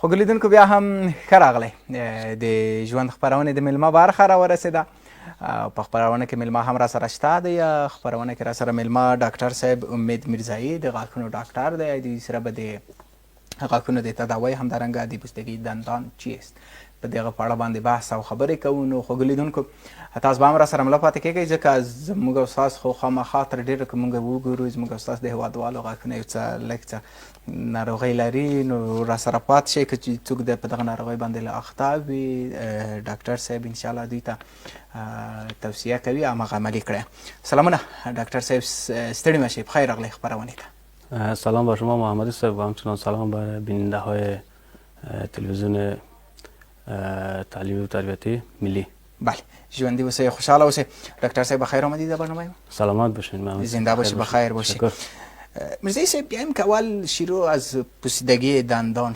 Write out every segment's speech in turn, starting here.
خو ګلیدونکو بیا هم ښه راغلی د ژوند خپرونې د میلمه برخه راورسېده. په خپرونه کې میلمه هم را سره شته دی. خپرونه کې را سره میلمه ډاکټر صاحب امید میرزایی د غاښونو ډاکټر دی. دوی سره به د غاښونو د تداوی همدارنګه د پوستکي دندان چیست په دغه په اړه باندې بحث او خبرې کوو. نو خو ګلیدونکو تاسو به هم را سره مله پاتې کېږئ ځکه زموږ او ستاسو خو خامخا تر ډېره که موږ وګورو زموږ او ستاسو د هېوادوالو غاښونه یو څه لږ څه ناروغۍ لري، نو را سره پاتې شئ. که چې څوک په دغه ناروغۍ باندې له اخته وي ډاکټر صاحب انشاءالله دوی ته توصیه کوي هماغه عملي کړئ. سلامونه ډاکټر صاحب، ستړي مه شئ، بخیر راغلی خپرونې ته. سلام بر شما محمدی صاحب و همچنان سلام بر بیننده های تلویزیون تعلیمی و تربیتی ملی. بله، ژوندي اوسئ، خوشحاله اوسئ. ډاکټر صاحب بخیر آمدید در برنامه. سلامت باشین محمد. زنده باشی، بخیر باشی. مرزایی صاحب، بیایم که اول شروع از پوسیدگی دندان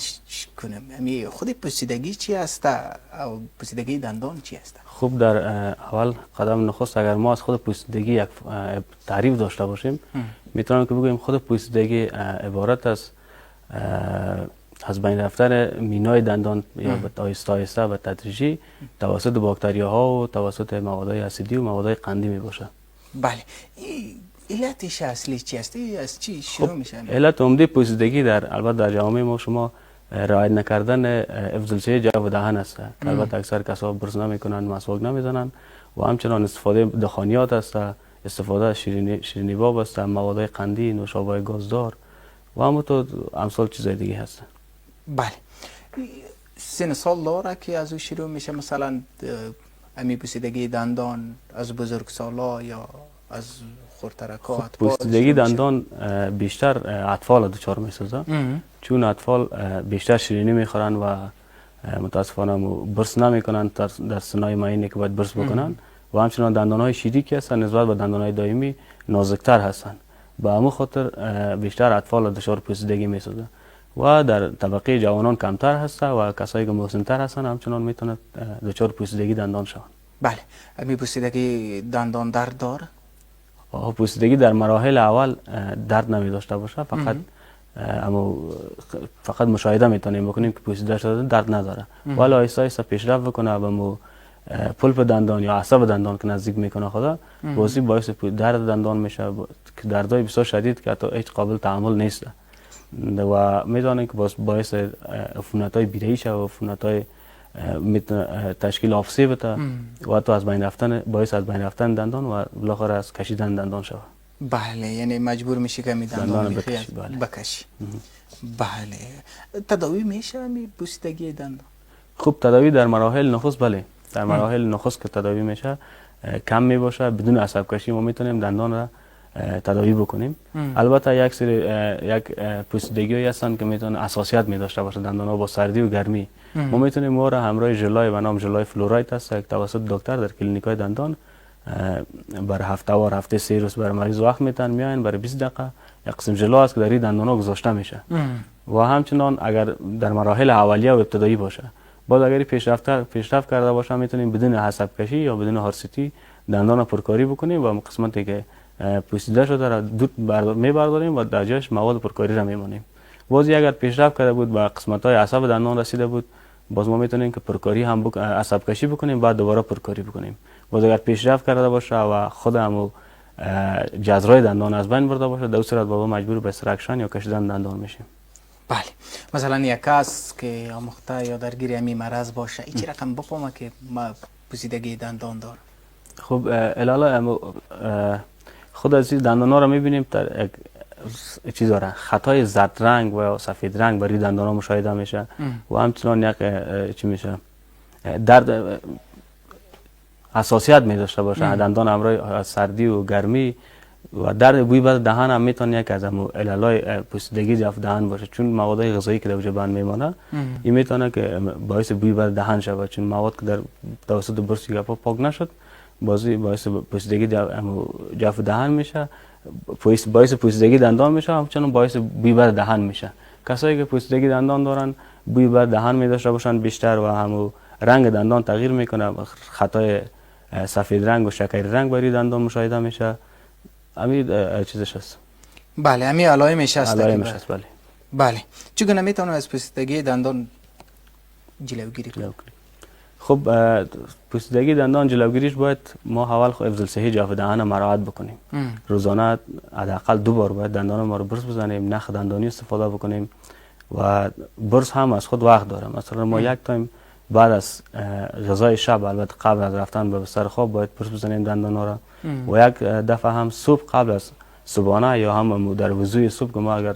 کنیم. یعنی خود پوسیدگی چی است او پوسیدگی دندان چی است؟ خوب، در اول قدم نخست اگر ما از خود پوسیدگی یک تعریف داشته باشیم میتونم که بگوییم خود پوسیدگی عبارت از بین رفتن مینای دندان یا به آهسته آهسته و تدریجی توسط باکتریاها و توسط موادهای اسیدی و موادهای قندی می باشه. بله، علتش اصلی چی است؟ از چی شروع میشه؟ علت عمده پوسیدگی البته در جامعه ما شما رعایت نکردن افزایش جو و دهن است که البته اکثر کسا برس نمیکنن، مسواک نمیزنن و همچنان استفاده دخانیات است، استفاده از شیرینی باب است، موادهای قندی، نوشابه گازدار و همونطور امثال چیزای دیگه هست. بله، سن سال داره که از او شروع میشه؟ مثلا امی پوسیدگی دندان از بزرگسالا یا از خردترکا؟ پوسیدگی دندان بیشتر اطفال دچار میسازه، چون اطفال بیشتر شیرینی میخورن و متاسفانه برس نمیکنن در سنای معینی که باید برس بکنن و همچنان دندان های شیری که هستن نسبت به دندان های دائمی نازکتر هستن. به همون خاطر بیشتر اطفال دچار پوسیدگی میسازه و در طبقه جوانان کمتر هسته و کسایی که مسن‌تر هستن همچنان میتونه دچار پوسیدگی دندان شوند. بله، امی پوسیدگی دندان درد داره؟ پوسیدگی در مراحل اول درد نمی داشته باشه، فقط مشاهده میتونیم بکنیم که پوسیده شده درد نداره، ولی آهسته آهسته پیشرفت بکنه و پلپ دندان یا عصب دندان که نزدیک میکنه خدا بازی باعث درد دندان میشه که دردای بسیار شدید که حتی هیچ قابل تحمل نیست و میدانیم که باعث عفونت‌های بیره‌ای شه و عفونت‌های تشکیل آفسه بده و حتی از بین رفتن دندان و بالاخره از کشیدن دندان شود. بله، یعنی مجبور میشی که دندان بکشی. بله، تداوی میشه می پوسیدگی دندان؟ خوب، تداوی در مراحل نخست، بله در مراحل نخست که تداوی میشه کم می باشه، بدون عصب کشی ما میتونیم دندان را تداوی بکنیم. البته یک پوسیدگی هستن که میتونه اساسیت می داشته باشه دندان ها با سردی و گرمی. ما میتونیم ما را همراه ژلای به نام ژلای فلوراید است که توسط دکتر در کلینیک های دندان بر هفته 3 روز بر مریض وقت میتن میاین برای 20 دقیقه یک قسم ژلا است که در این دندان ها گذاشته میشه و همچنان اگر در مراحل اولیه و ابتدایی باشه، بعد اگر پیشرفت کرده باشه میتونیم بدون عصب کشی یا بدون هارسیتی دندان پرکاری بکنیم و قسمتی که پوسیده شده را میبرداریم و در جایش مواد پرکاری را میمونیم. بازی اگر پیشرفت کرده بود به قسمت های عصب دندان رسیده بود، باز ما میتونیم که پرکاری هم عصب کشی بکنیم بعد دوباره پرکاری بکنیم. باز اگر پیشرفت کرده باشه و خود هم جذرهای دندان از بین برده باشه، در صورت بابا مجبور به استراکشن یا کشیدن دندان میشیم. بله، مثلا یک کس که آموخته یا درگیر امی مرض باشه این چی رقم بفهمه که ما پوسیدگی دندان داره؟ خب الالا خود از این دندان ها را میبینیم در چیز داره، خطای زرد رنگ و سفید رنگ برای دندان ها مشاهده میشه و همچنان یک چی میشه درد حساسیت می داشته باشه دندان همراه سردی و گرمی و درد بوی بد دهن هم میتونه یک از عللای پوسیدگی جف دهن باشه، چون مواد غذایی که در جبهه میمانه این میتونه که باعث بوی بد دهن شود، چون مواد که در توسط برس گپا پاک نشد باعث پوسیدگی جف دهن میشه، باعث پوسیدگی دندان میشه، همچنان باعث بوی بد دهن میشه. کسایی که پوسیدگی دندان دارن بوی بد دهن می داشته باشن بیشتر و همو رنگ دندان تغییر میکنه، خطای سفید رنگ و شکری رنگ برای دندان مشاهده میشه. همین چیزش هست. بله، همین علائمش هست. علائمش هست، بله. بله، چگونه میتونه از پوسیدگی دندان جلوگیری کنیم؟ خب پوسیدگی دندان جلوگیریش باید ما اول حفظ الصحه جوف دهان مراعات بکنیم. روزانه حداقل 2 بار باید دندان ما رو برس بزنیم، نخ دندانی استفاده بکنیم و برس هم از خود وقت داره. مثلا ما یک تایم بعد از غذای شب، البته قبل از رفتن به بستر خواب، باید برس بزنیم دندان را و یک دفعه هم صبح قبل از صبحانه یا هم در وضوی صبح که ما اگر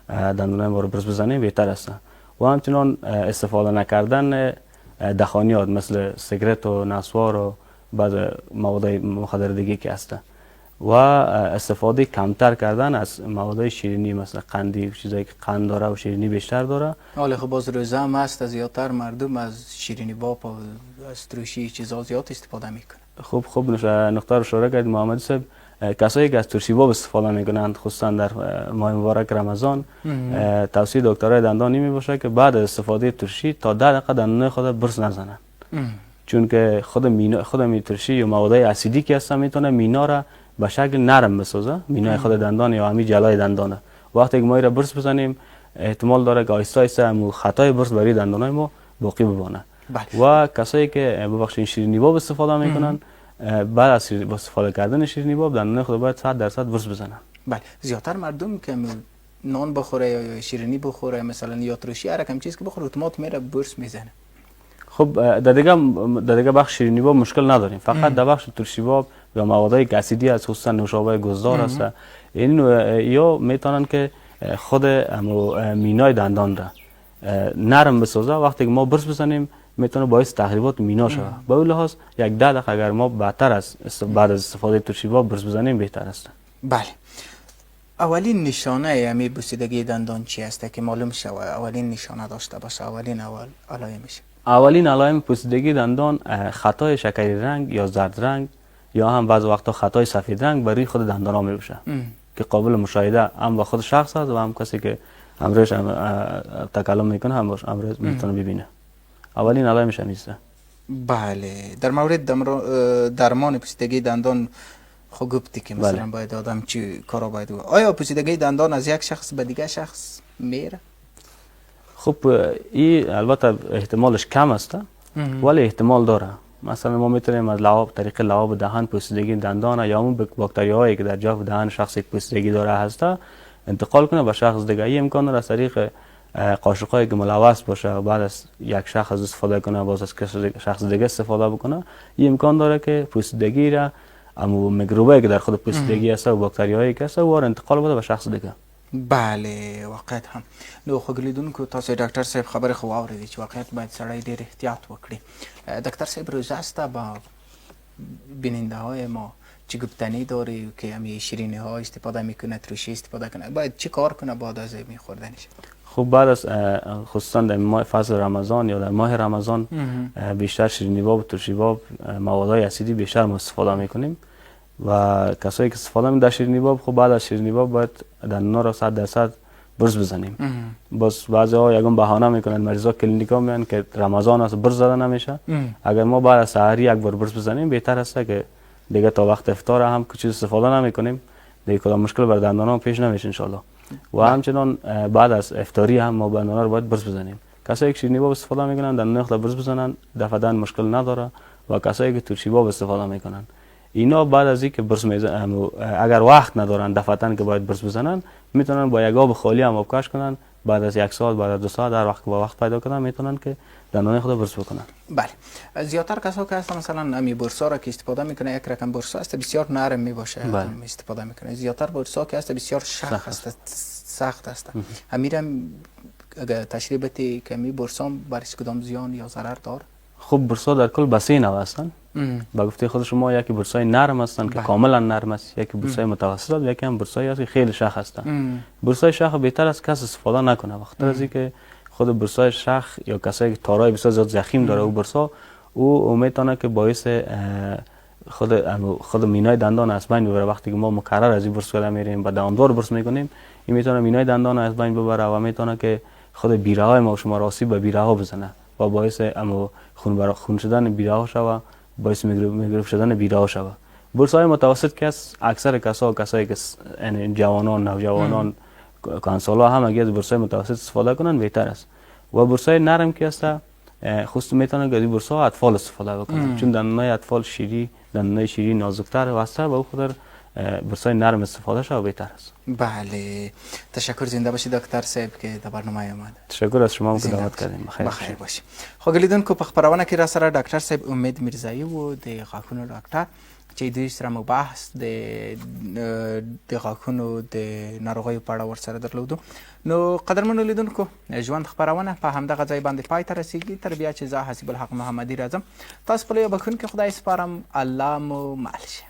دندان ما رو برس بزنیم بهتر است. و همچنان استفاده نکردن دخانیات مثل سیگرت و نسوار و بعض مواد مخدر دیگه که هست و استفاده کمتر کردن از مواد شیرینی مثل قندی، چیزایی که قند داره و شیرینی بیشتر داره. حالا خب باز روزه هم هست، زیادتر مردم از شیرینی باب و از ترشی چیزا زیاد استفاده میکنه. خوب نقطه رو اشاره کردید محمد صاحب. کسایی که از ترشی باب استفاده میکنند خصوصا در ماه مبارک رمضان، توصیه دکترای دندان می باشه که بعد از استفاده ترشی تا 10 دقیقه دندان خود برس نزنن، چون که خود ترشی یا مواد اسیدی که هست میتونه مینا را به شکل نرم بسازه، مینای خود دندان یا همین جلای دندانه. وقتی که ما را برس بزنیم احتمال داره که آهسته آهسته خطای برس برای دندانای ما باقی بمانه. و کسایی که ببخشید شیرینی باب استفاده میکنن، بعد از استفاده کردن شیرینی باب دندان خود باید 100% برس بزنن. بله، زیادتر مردم که نان بخوره یا شیرینی بخوره مثلا یا ترشی هر کم چیز که بخوره اتومات میره برس میزنه. خب در دیگه بخش شیرینی باب مشکل نداریم، فقط در بخش ترشی باب یا موادهای اسیدی از خصوصا نوشابه گذدار است، این یا میتونن که خود مینای دندان را نرم بسازه. وقتی که ما برس بزنیم میتونه باعث تخریبات مینا شود. به اون لحاظ 10 دقیقه اگر ما بعد از استفاده ترشی باب برس بزنیم بهتر است. بله. اولین نشانه همی بوسیدگی دندان چی است که معلوم شود؟ اولین نشانه داشته باشه، اولین علائمش. اولین علائم پوسیدگی دندان خطای شکری رنگ یا زرد رنگ یا هم بعض وقتا خطای سفید رنگ برای خود دندان ها می باشه که قابل مشاهده هم با خود شخص است و هم کسی که امروز تکلم میکنه هم امروز میتونه ببینه. اولین علائمش همیشه. بله. در مورد درمان پوسیدگی دندان خب گفتی که مثلا باید آدم چی کارا باید بکنه. آیا پوسیدگی دندان از یک شخص به دیگه شخص میره؟ خب این البته احتمالش کم است ولی احتمال داره. مثلا ما میتونیم از طریق لعاب دهان پوسیدگی دندان یا اون باکتریاهایی که در جوف دهان شخص پوسیدگی داره هسته انتقال کنه به شخص دیگه. این امکان داره از طریق قاشقایی که ملوث باشه و بعد از یک شخص استفاده کنه باز از شخص دیگه استفاده بکنه. این امکان داره که پوسیدگی را اما میکروبایی که در خود پوسیدگی هست و باکتریاهایی که هست و انتقال بده به شخص دیگه. بله واقعیت هم نو خو ګلیدونکو تاسو ډاکټر صاحب خبره خو واورېدې چې واقعیت باید سړی ډېر احتیاط وکړي. دکتر صاحب روزه است با بیننده های ما چه گفتنی داری که همی شیرینی ها استفاده میکنه، ترشی استفاده کنه، باید چه کار کنه بعد از میخوردنش؟ خب بعد از خصوصا در ماه فصل رمضان یا در ماه رمضان بیشتر شیرینی باب و ترشی باب موادهای اسیدی بیشتر ما استفاده میکنیم و کسایی که استفاده می‌کنن در شیرینی باب خب بعد از شیرینی باب باید دندان را 100% برس بزنیم. بس بعضی‌ها یگان بهانه میکنن، مریضا کلینیکا میان که رمضان است برس زده نمیشه. اگر ما بعد از سحری یک بار برس بزنیم بهتر است که دیگه تا وقت افطار هم که چیز استفاده نمیکنیم، دیگه کدام مشکل بر دندان‌ها پیش نمیشه ان شاء الله. و همچنان بعد از افطاری هم ما دندان‌ها رو باید برس بزنیم. کسایی که شیرینی باب استفاده میکنن دندان خود برس بزنن دفعاً مشکل نداره و کسایی که ترشی باب استفاده میکنن اینا بعد از اینکه برس اگر وقت ندارن دفعتاً که باید برس بزنن میتونن با یک آب خالی هم آبکش کنن، بعد از 1 ساعت بعد از 2 ساعت در وقت با وقت پیدا کنن میتونن که دندان خود برس بکنن. بله. زیادتر کسا که هستن مثلا امی برسا را که استفاده میکنه یک رقم برسا است بسیار نرم میباشه استفاده میکنه، زیادتر برسا که است بسیار شخ است سخت است. امیرم اگر تشریح بدی که می برسا برش کدام زیان یا ضرر داره؟ خب برسا در کل بسیع نوع هستن. با گفته خود شما یکی برسای نرم هستن که کاملا نرم است، یکی برسای متوسط و یکی هم برسای است که خیلی شخ هستن. برسای شخ بهتر است کس استفاده نکنه وقتی از اینکه خود برسای شخ یا کسایی که تارای بسیار زیاد ضخیم داره او برسا او میتونه که باعث خود مینای دندان از بین ببره. وقتی که ما مکرر از این برس کردن میریم و دوامدار برس میکنیم این میتونه مینای دندان از بین ببره و میتونه که خود بیره های ما شما آسیب به بیره ها بزنه و باعث خون شدن بیره ها شود، باعث میکروب شدن بیره ها شود. برس های متوسط که اکثر کسایی که جوانان نوجوانان کانسالا هم اگه از برس های متوسط استفاده کنن بهتر است. و برس های نرم که است خصوصا میتونه از این برسا اطفال استفاده بکنه چون دندانای اطفال دندانای شیری نازکتر و وسط‌تر و او خاطر برسای نرم استفاده شد و بهتر است. بله تشکر، زنده باشید دکتر صاحب که در برنامه آمد. تشکر از شما که دعوت کردیم. بخیر باشید. خو لیدونکو په خبرونه کې را سره ډاکټر صاحب امید میرزایی و د غاښونو ډاکټر چې دوی سره مو بحث د غاښونو د ناروغیو په اړه ورسره درلودو. نو قدرمنو لیدونکو ژوند خبرونه په همدغه ځای باندې پای ته رسیږي. تر بیا چې زه حسیب الحق محمدي راځم تاسو په لویه بخښونکي خدای سپارم. الله مو مل شه.